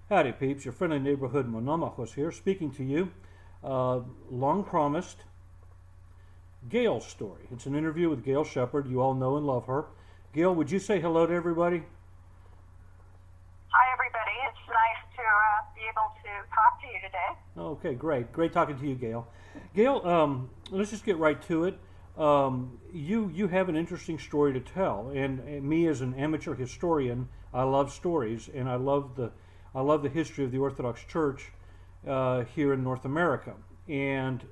Howdy, peeps. Your friendly neighborhood Monomachos here, speaking to you. Long promised Gail story. It's an interview with Gail Shepard. You all know and love her. Gail, would you say hello to everybody? Hi, everybody. It's nice to be able to talk to you today. Okay, great. Great talking to you, Gail. Gail, let's just get right to it. You have an interesting story to tell, and me as an amateur historian, I love stories, and I love the history of the Orthodox Church here in North America, and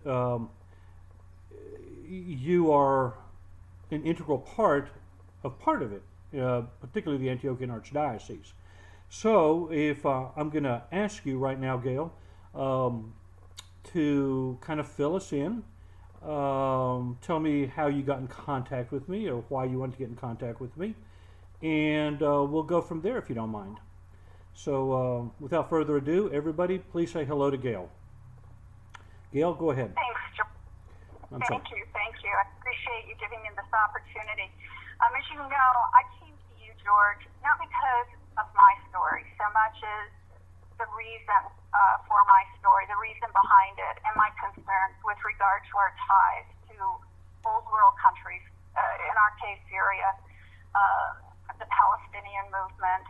you are an integral part of it, particularly the Antiochian Archdiocese. So, if I'm going to ask you right now, Gail, to kind of fill us in, tell me how you got in contact with me, or why you wanted to get in contact with me, and we'll go from there if you don't mind. So, without further ado, everybody, please say hello to Gail. Gail, go ahead. Thanks, George. Thank you. I appreciate you giving me this opportunity. As you know, I came to you, George, not because of my story so much as the reason for my story, the reason behind it, and my concerns with regard to our ties to old world countries, in our case, Syria, the Palestinian movement.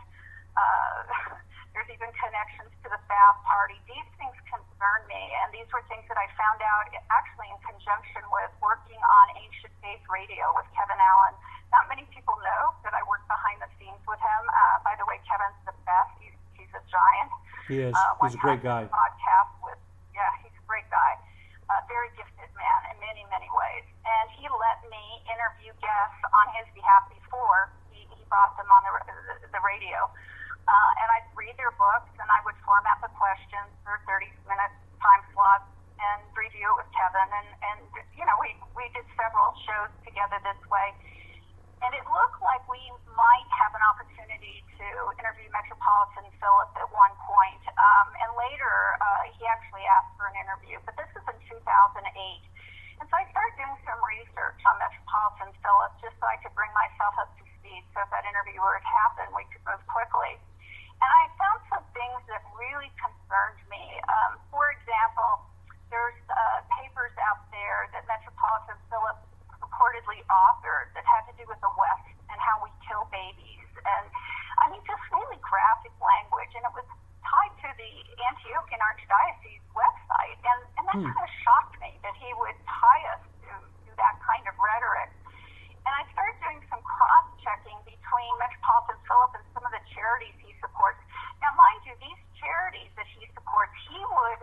There's even connections to the Ba'ath Party. These things concern me, and these were things that I found out actually in conjunction with working on Ancient Faith Radio with Kevin Allen. Not many people know that I worked behind the scenes with him. By the way, Kevin's the best. He's a giant. He is. He's a great guy. He's a great guy. Very gifted man in many, many ways. And he let me interview guests on his behalf before he brought them on the radio. And I'd read their books, and I would format the questions for 30-minute time slots and review it with Kevin. And we did several shows together this way. And it looked like we might have an opportunity to interview Metropolitan Philip at one point. And later, he actually asked for an interview. But this was in 2008. And so I started doing some research on Metropolitan Philip just so I could bring myself up to speed. So if that interview were to happen, we could move quickly. And I found some things that really concerned me. For example, there's papers out there that Metropolitan Philip reportedly authored that had to do with the West and how we kill babies. And I mean, just really graphic language. And it was tied to the Antiochian Archdiocese website. And that kind of shocked me that he would tie us to that kind of rhetoric. And I started doing some cross-checking between Metropolitan Philip and some of the charities he supports. Now, mind you, these charities that he supports, he would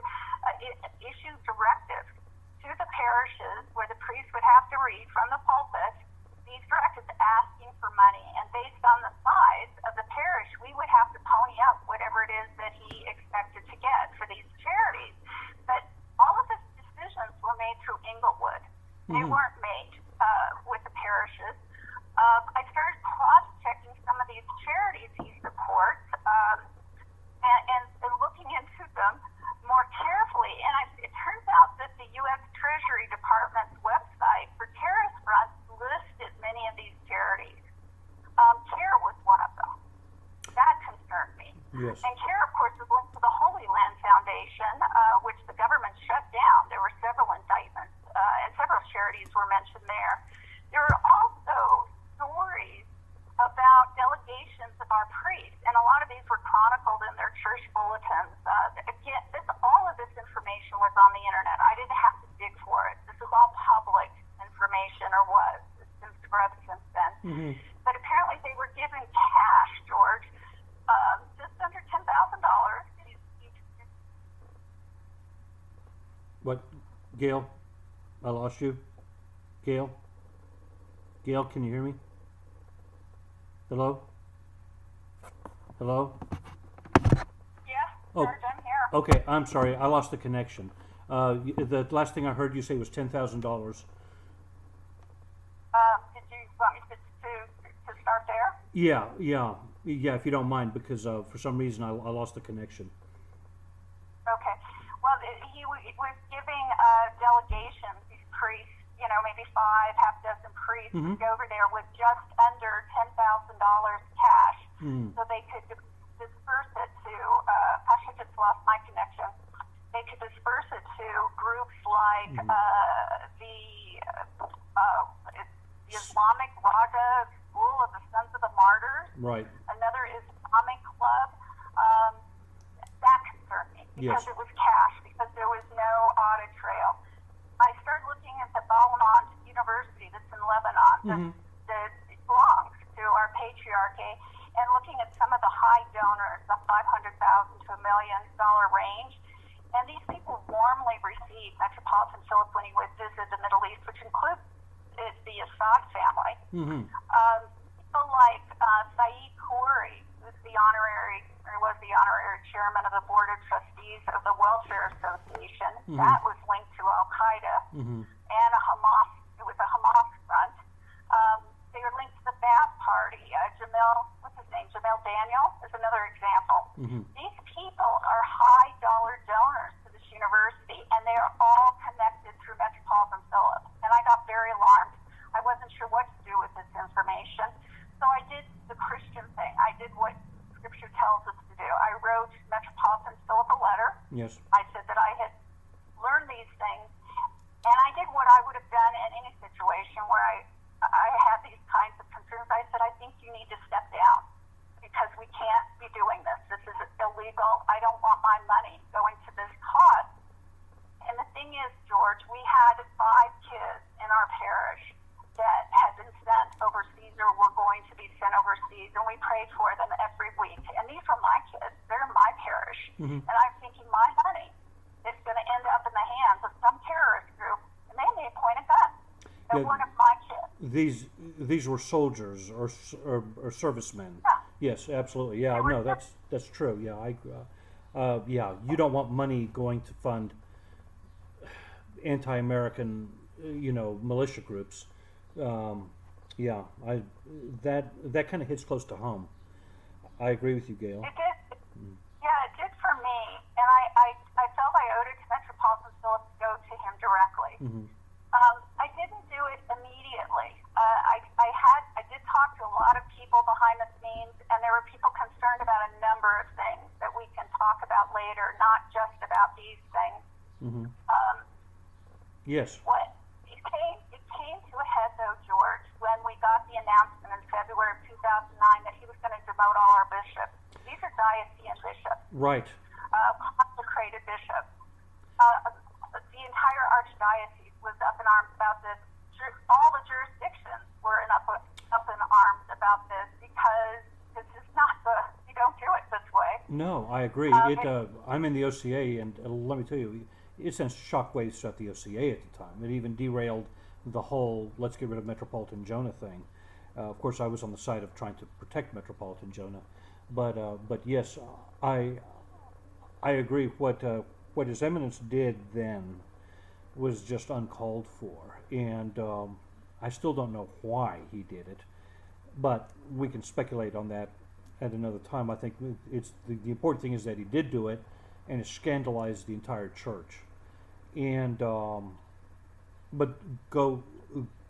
issue directives to the parishes where the priest would have to read from the pulpit these directives asking for money. And based on the size of the parish, we would have to pony up whatever it is that he expected to get for these charities. But all of the decisions were made through Inglewood. They weren't made with the parishes. I started cross-checking some of these charities he supports and looking into them more carefully. And it turns out that the U.S. Treasury Department's website for terrorist fronts listed many of these charities. CARE was one of them. That concerned me. Yes. And CARE, of course, is linked to the Holy Land Foundation, which the government shut down. There were several indictments, and several charities were mentioned there. There are also stories about delegations of our priests, and a lot of these were chronicled in their church bulletins. Again, all of this information was on the internet. I didn't have to dig for it. This is all public information, or was. It's been scrubbed since then. But apparently they were given cash, George, just under $10,000. What? Gail? I lost you? Gail? Gail, can you hear me? Hello? Hello? Yes, Oh. George, I'm here. Okay, I'm sorry. I lost the connection. The last thing I heard you say was $10,000. Did you want me to start there? Yeah, if you don't mind, because for some reason I lost the connection. Okay. Well, he was giving delegations, these priests, maybe half dozen priests would go over there with just under $10,000 cash so they could disperse it to because Yes. it was cash, because there was no audit trail. I started looking at the Balamont University that's in Lebanon, that belongs to our patriarchy, and looking at some of the high donors, the $500,000 to $1 million range. And these people warmly received Metropolitan Philip when he would visit the Middle East, which includes the Assad family. People like Saeed Khoury, who's the honorary, or was the honorary chairman of the Board of Trustees of the Welfare Association. That was linked to Al Qaeda and a Hamas. It was a Hamas front. They were linked to the Ba'ath Party. What's his name? Jamil Daniel is another example. These people are high dollar donors to this university, and they are all connected through Metropolitan Philip. And I got very alarmed. I wasn't sure what to do with this information. So I did the Christian thing. I did what Scripture tells us to do. I wrote Metropolitan Philip a letter. Yes. I said that I had learned these things, and I did what I would have done in any situation where I had these kinds of concerns. I said, I think you need to step down because we can't be doing this. This is illegal. I don't want my money going to this cause. And the thing is, George, we had 5 kids in our parish that had been sent overseas or were going to be sent overseas, and we prayed for them every week. And these were my kids. They're in my parish. And I'm thinking my money is going to end up in the hands of some terrorist group, and they may point a gun at one of my kids. These were soldiers or servicemen. Yeah. Yes, absolutely. Yeah, no, that's true. Yeah, you don't want money going to fund anti-American, militia groups. That kind of hits close to home. I agree with you, Gail. It did. Yeah, it did for me, and I felt I owed it to Metropolitan Philip to go to him directly. I didn't do it immediately. I did talk to a lot of people behind the scenes, and there were people concerned about a number of things that we can talk about later, not just about these things. Yes. It came to a head, though, George, when we got the announcement in February of 2009 that he was going to demote all our bishops. These are diocesan bishops. Right. Consecrated bishops. The entire archdiocese was up in arms about this. All the jurisdictions were up in arms about this because this is not you don't do it this way. No, I agree. I'm in the OCA, and let me tell you, it sent shockwaves throughout the OCA at the time. It even derailed the whole "let's get rid of Metropolitan Jonah" thing. Of course, I was on the side of trying to protect Metropolitan Jonah, but yes, I agree. What His Eminence did then was just uncalled for, and I still don't know why he did it, but we can speculate on that at another time. I think it's the important thing is that he did do it, and it scandalized the entire church. And but go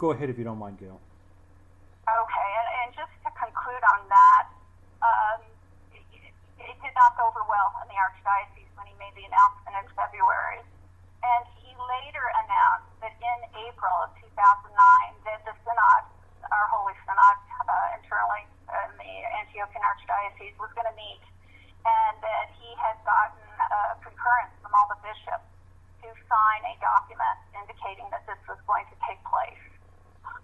ahead if you don't mind, Gail. Okay, and just to conclude on that, it did not go over well in the archdiocese when he made the announcement in February. And he later announced that in April of 2009 that the Synod, our Holy Synod internally in the Antiochian Archdiocese, was going to meet, and that he had gotten concurrence from all the bishops to sign a document indicating that this was going to take place.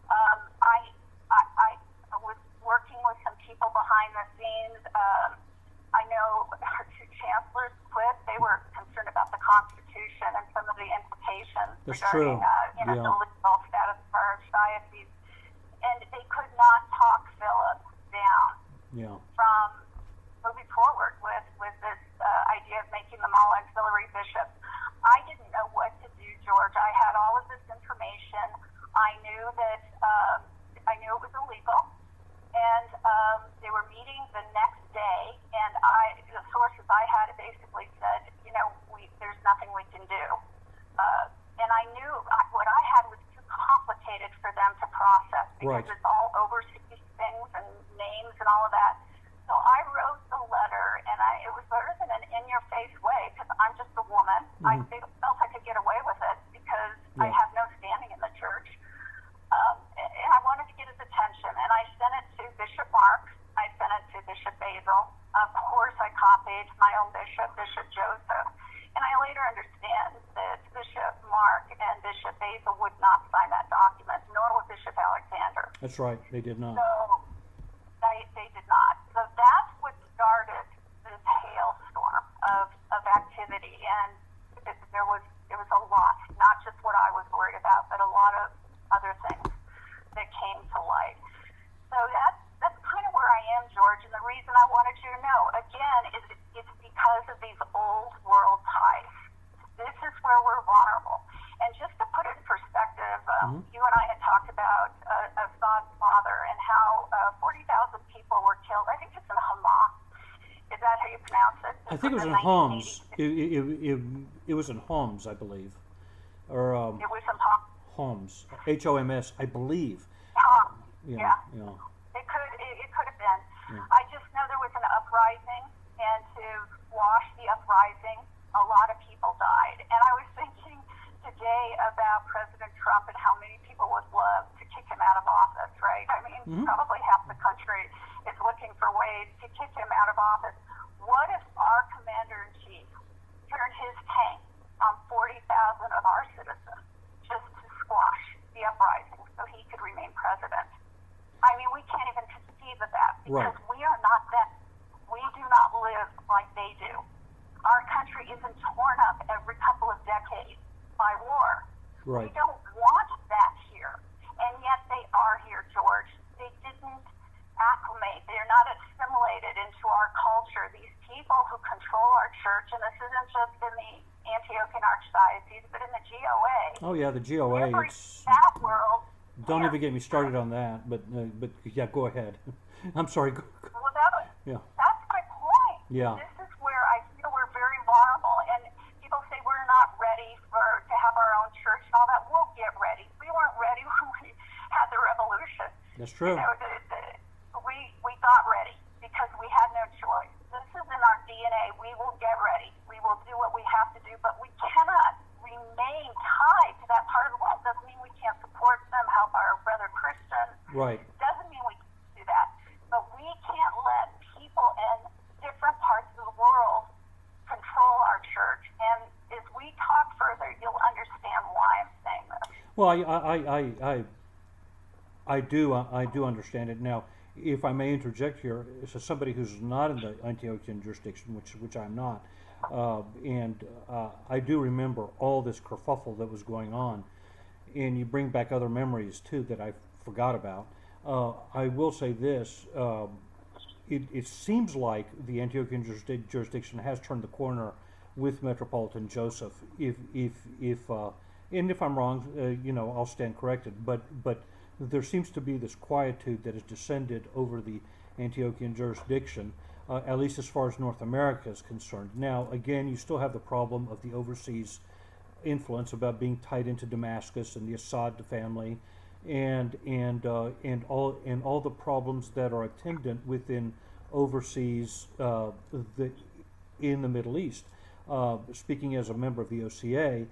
I was working with some people behind the scenes. I know our 2 chancellors quit. They were concerned about the Constitution and some of the implications regarding the legal status of our archdiocese. And they could not talk Philip down from moving forward with this idea of making them all auxiliary bishops. I didn't know what to do, George. I had all of this information. I knew that it was illegal, and they were meeting the next day. And the sources I had basically said, there's nothing we can do. And I knew what I had was too complicated for them to process because it's all overseas things and names and all of that. So I wrote the letter, and it was sort of in an in-your-face way because I'm just a woman. I felt I could get away with it because I have no standing in the church. And I wanted to get his attention, and I sent it to Bishop Mark. I sent it to Bishop Basil. Of course, I copied my own bishop, Bishop Joseph. later understand that Bishop Mark and Bishop Basil would not sign that document, nor would Bishop Alexander. That's right. They did not. So they did not. So that's what started this hailstorm of activity, and there was a lot, not just what I was worried about, but a lot of other things that came to light. So that's kind of where I am, George, and the reason I wanted you to know, again, is it's because of these old world ties. This is where we're vulnerable. And just to put it in perspective, you and I had talked about Assad's father and how 40,000 people were killed. I think it's in Hamas. Is that how you pronounce it? I think it was in Homs. It was in Homs, I believe. Or it was in Homs. Homs. H-O-M-S, I believe. Yeah. It could have been. Yeah. I just know there was an uprising, and to squash the uprising, a lot of people died. And I was thinking today about President Trump and how many people would love to kick him out of office, right? I mean, probably half the country is looking for ways to kick him out of office. What if our commander-in-chief turned his tank on 40,000 of our citizens just to squash the uprising so he could remain president? I mean, we can't even conceive of that because we are not them. We do not live like they do. Our country isn't torn up every couple of decades by war. Right. We don't want that here. And yet they are here, George. They didn't acclimate. They're not assimilated into our culture. These people who control our church, and this isn't just in the Antiochian Archdiocese, but in the GOA. Oh, yeah, the GOA. It's that world. Don't even get me started on that, but yeah, go ahead. I'm sorry. Well, that's my point. Yeah. This is where I feel we're very vulnerable, and people say we're not ready to have our own church and all that. We'll get ready. We weren't ready when we had the revolution. That's true. You know, we got ready because we had no choice. This is in our DNA. We will get ready. We will do what we have to do, but we cannot remain tied to that part of the world. Doesn't mean we can't support them, help our brother Christians. Right. Doesn't mean we can't do that. But we can't let people in different parts of the world control our church. And as we talk further, you'll understand why I'm saying this. Well, I do understand it. Now, if I may interject here, as somebody who's not in the Antiochian jurisdiction, which I'm not, I do remember all this kerfuffle that was going on, and you bring back other memories too that I forgot about. I will say this: it seems like the Antiochian jurisdiction has turned the corner with Metropolitan Joseph. If I'm wrong, I'll stand corrected. But there seems to be this quietude that has descended over the Antiochian jurisdiction, at least as far as North America is concerned. Now, again, you still have the problem of the overseas influence about being tied into Damascus and the Assad family, and all the problems that are attendant within overseas in the Middle East. Speaking as a member of the OCA,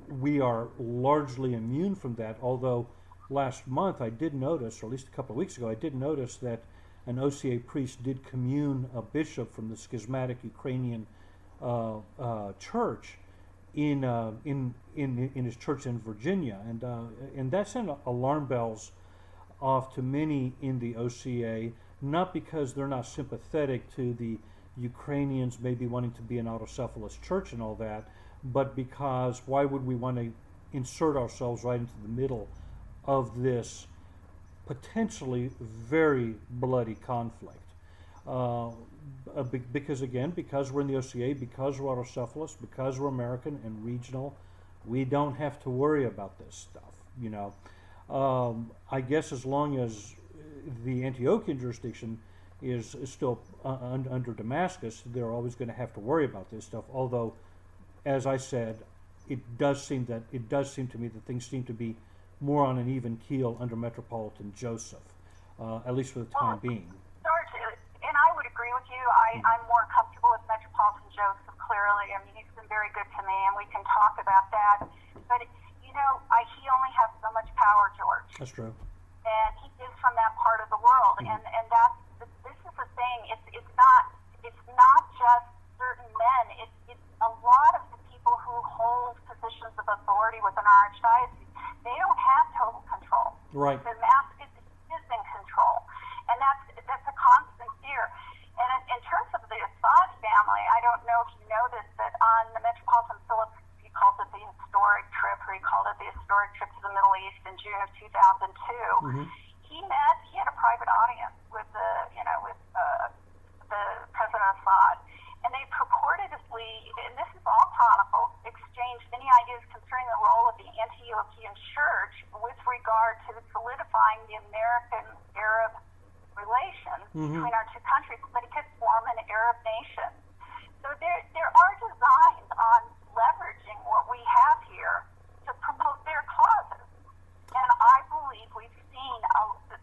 we are largely immune from that, although last month I did notice, or at least a couple of weeks ago, I did notice that an OCA priest did commune a bishop from the schismatic Ukrainian church in his church in Virginia, and that sent alarm bells off to many in the OCA, not because they're not sympathetic to the Ukrainians maybe wanting to be an autocephalous church and all that, but because why would we want to insert ourselves right into the middle of this potentially very bloody conflict? Because we're in the OCA, because we're autocephalous, because we're American and regional, we don't have to worry about this stuff. I guess as long as the Antiochian jurisdiction is still under Damascus, they're always going to have to worry about this stuff. Although, as I said, it does seem to me that things seem to be more on an even keel under Metropolitan Joseph, at least for the time being. George, and I would agree with you. I'm more comfortable with Metropolitan Joseph, clearly. I mean, he's been very good to me, and we can talk about that. But, he only has so much power, George. That's true. And he is from that part of the world. And this is the thing. It's not just certain men. It's a lot Right. The mass is in control, and that's a constant fear. And in terms of the Assad family, I don't know if you know this, but on the Metropolitan Phillips, he calls it the historic trip, or he called it the historic trip to the Middle East in June of 2002. Mm-hmm. He had a private audience with the President Assad, and they purportedly, and this is all chronicled, exchanged any ideas concerning the role of the anti-European church with regard to solidifying the American-Arab relations between our two countries, so that it could form an Arab nation. So there are designs on leveraging what we have here to promote their causes. And I believe we've seen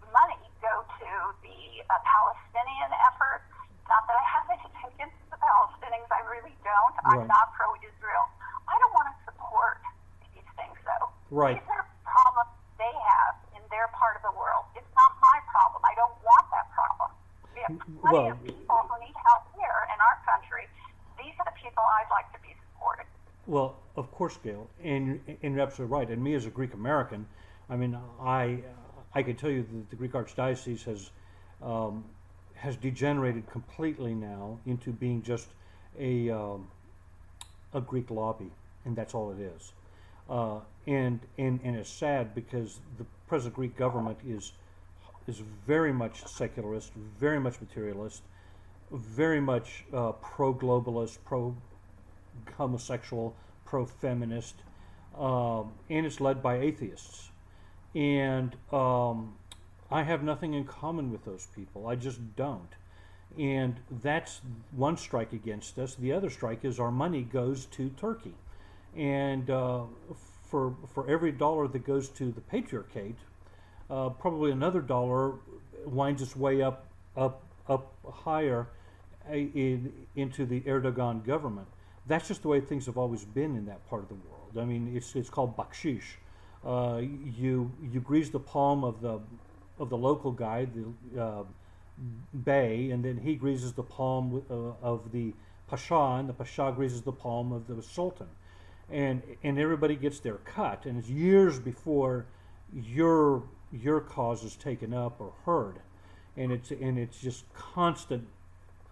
money go to the Palestinian effort. Not that I have anything against the Palestinians, I really don't. Right. I'm not pro-Israel. I don't want to support these things, though. Right. These are problems they have in their part of the world. It's not my problem. I don't want that problem. We have plenty of people who need help here in our country. These are the people I'd like to be supporting. Well, of course, Gail, and you're absolutely right. And me as a Greek American, I mean, I can tell you that the Greek Archdiocese has degenerated completely now into being just a Greek lobby, and that's all it is. And it's sad because the present Greek government is very much secularist, very much materialist, very much pro-globalist, pro-homosexual, pro-feminist, and it's led by atheists. And I have nothing in common with those people. I just don't. And that's one strike against us. The other strike is our money goes to Turkey. And for every dollar that goes to the Patriarchate, probably another dollar winds its way up higher into the Erdogan government. That's just the way things have always been in that part of the world. I mean, it's called bakshish. You grease the palm of the local guy, the bey, and then he greases the palm of the pasha, and the pasha greases the palm of the sultan, and everybody gets their cut, and it's years before your cause is taken up or heard, and it's just constant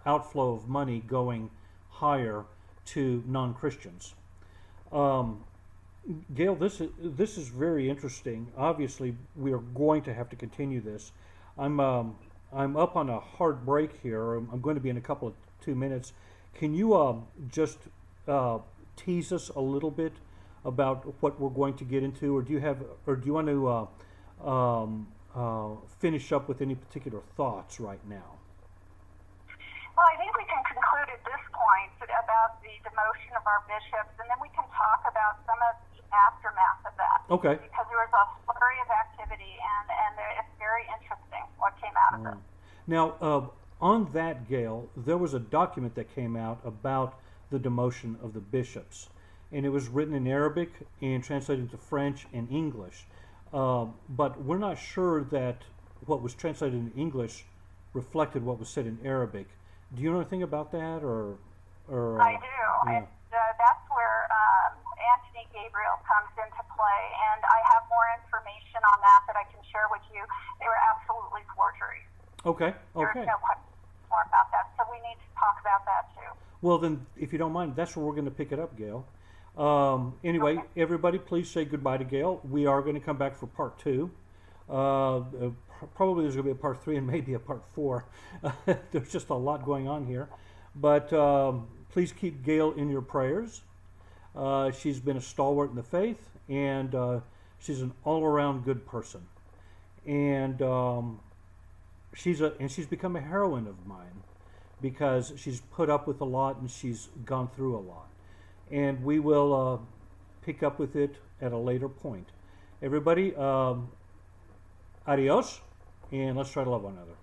outflow of money going higher to non-Christians. Gail, this is very interesting. Obviously, we are going to have to continue this. I'm up on a hard break here. I'm going to be in a couple of 2 minutes. Can you just tease us a little bit about what we're going to get into, or do you want to finish up with any particular thoughts right now? Well, I think we can conclude at this point about the demotion of our bishops, and then we can talk about some of the aftermath of that. Okay. Because there was a flurry of activity, and it's very interesting what came out of it. Now, on that, Gail, there was a document that came out about the demotion of the bishops, and it was written in Arabic and translated into French and English. But we're not sure that what was translated in English reflected what was said in Arabic. Do you know anything about that, or I do, yeah. and that's where Anthony Gabriel comes into play, and I have more information on that I can share with you. They were absolutely forgeries. Okay. There's no question more about that, so we need to talk about that too. Well, then, if you don't mind, that's where we're going to pick it up, Gail. Anyway, Okay. Everybody, please say goodbye to Gail. We are going to come back for part 2. Probably there's going to be a part 3 and maybe a part 4. There's just a lot going on here. But please keep Gail in your prayers. She's been a stalwart in the faith, and she's an all-around good person. And she's become a heroine of mine because she's put up with a lot and she's gone through a lot. And we will pick up with it at a later point. Everybody, adios, and let's try to love one another.